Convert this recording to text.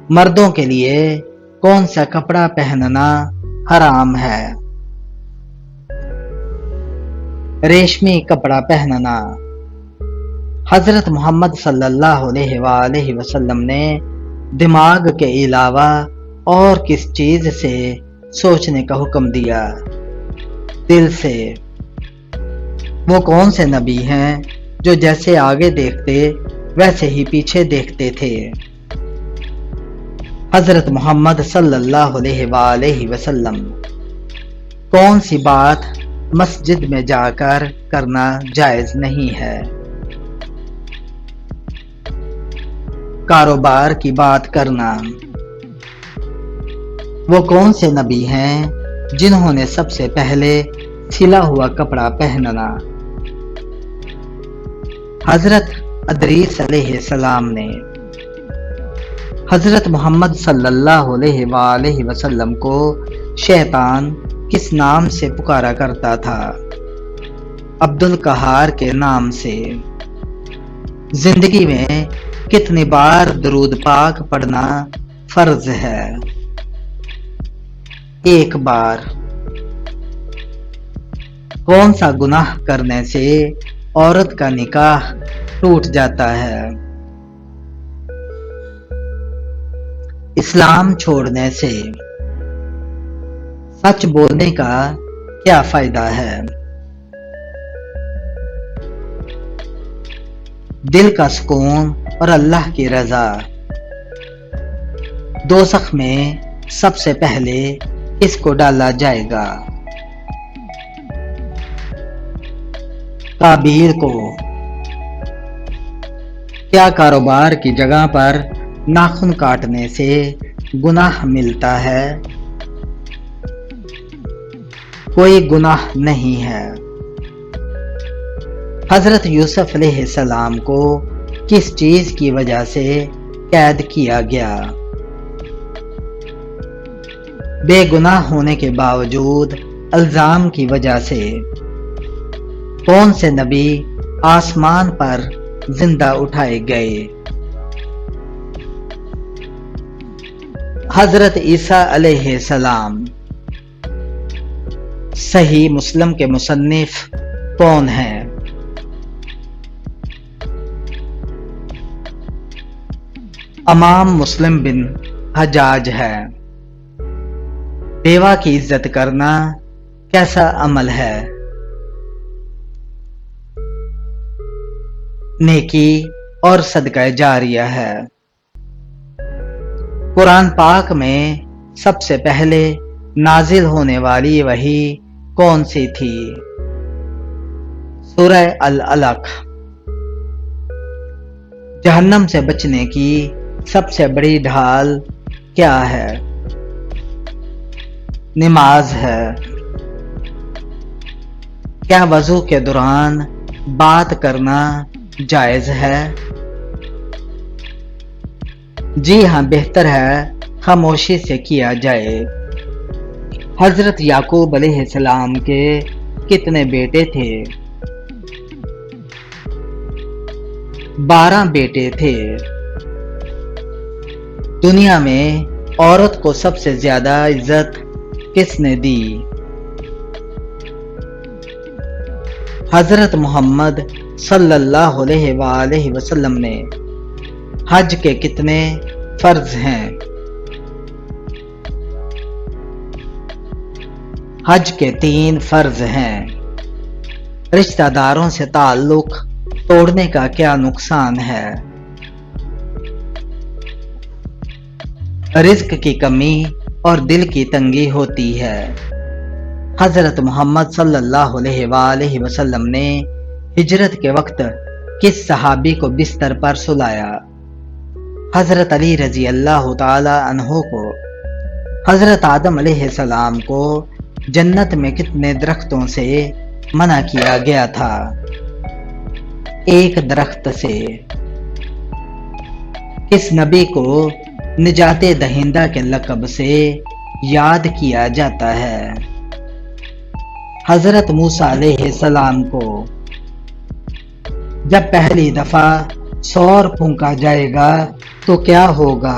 مردوں کے لیے کون سا کپڑا پہننا حرام ہے؟ ریشمی کپڑا پہننا۔ حضرت محمد صلی اللہ علیہ وآلہ وسلم نے دماغ کے علاوہ اور کس چیز سے سوچنے کا حکم دیا؟ دل سے۔ وہ کون سے نبی ہیں جو جیسے آگے دیکھتے ویسے ہی پیچھے دیکھتے تھے؟ حضرت محمد صلی اللہ علیہ وآلہ وسلم۔ کون سی بات مسجد میں جا کر کرنا جائز نہیں ہے؟ کاروبار کی بات کرنا۔ وہ کون سے نبی ہیں جنہوں نے سب سے پہلے سلا ہوا کپڑا پہننا؟ حضرت ادریس علیہ السلام نے۔ حضرت محمد صلی اللہ علیہ وآلہ وسلم کو شیطان کس نام سے پکارا کرتا تھا؟ عبد القہار کے نام سے۔ زندگی میں کتنی بار درود پاک پڑھنا فرض ہے؟ ایک بار۔ کون سا گناہ کرنے سے عورت کا نکاح ٹوٹ جاتا ہے؟ اسلام چھوڑنے سے۔ سچ بولنے کا کیا فائدہ ہے؟ دل کا سکون اور اللہ کی رضا۔ دوزخ میں سب سے پہلے کس کو ڈالا جائے گا؟ قابیل کو۔ کیا کاروبار کی جگہ پر ناخن کاٹنے سے گناہ ملتا ہے؟ کوئی گناہ نہیں ہے۔ حضرت یوسف علیہ السلام کو کس چیز کی وجہ سے قید کیا گیا؟ بے گناہ ہونے کے باوجود الزام کی وجہ سے۔ کون سے نبی آسمان پر زندہ اٹھائے گئے؟ حضرت عیسیٰ علیہ السلام۔ صحیح مسلم کے مصنف کون ہیں؟ امام مسلم بن حجاج ہے۔ بیوہ کی عزت کرنا کیسا عمل ہے؟ نیکی اور صدقہ جاریہ ہے۔ قرآن پاک میں سب سے پہلے نازل ہونے والی وحی کون سی تھی؟ سورہ العلق۔ جہنم سے بچنے کی سب سے بڑی ڈھال کیا ہے؟ نماز ہے۔ کیا وضو کے دوران بات کرنا جائز ہے؟ جی ہاں، بہتر ہے خاموشی سے کیا جائے۔ حضرت یعقوب علیہ السلام کے کتنے بیٹے تھے؟ 12 بیٹے تھے۔ دنیا میں عورت کو سب سے زیادہ عزت کس نے دی؟ حضرت محمد صلی اللہ علیہ وآلہ وسلم نے۔ حج کے کتنے فرض ہیں؟ حج کے 3 فرض ہیں۔ رشتہ داروں سے تعلق توڑنے کا کیا نقصان ہے؟ رزق کی کمی اور دل کی تنگی ہوتی ہے۔ حضرت محمد صلی اللہ علیہ وآلہ وسلم نے ہجرت کے وقت کس صحابی کو بستر پر سلایا؟ حضرت علی رضی اللہ تعالی عنہ کو۔ حضرت آدم علیہ السلام کو جنت میں کتنے درختوں سے منع کیا گیا تھا؟ ایک درخت سے۔ کس نبی کو نجات دہندہ کے لقب سے یاد کیا جاتا ہے؟ حضرت موسیٰ علیہ السلام کو۔ جب پہلی دفعہ سور پھونکا جائے گا تو کیا ہوگا؟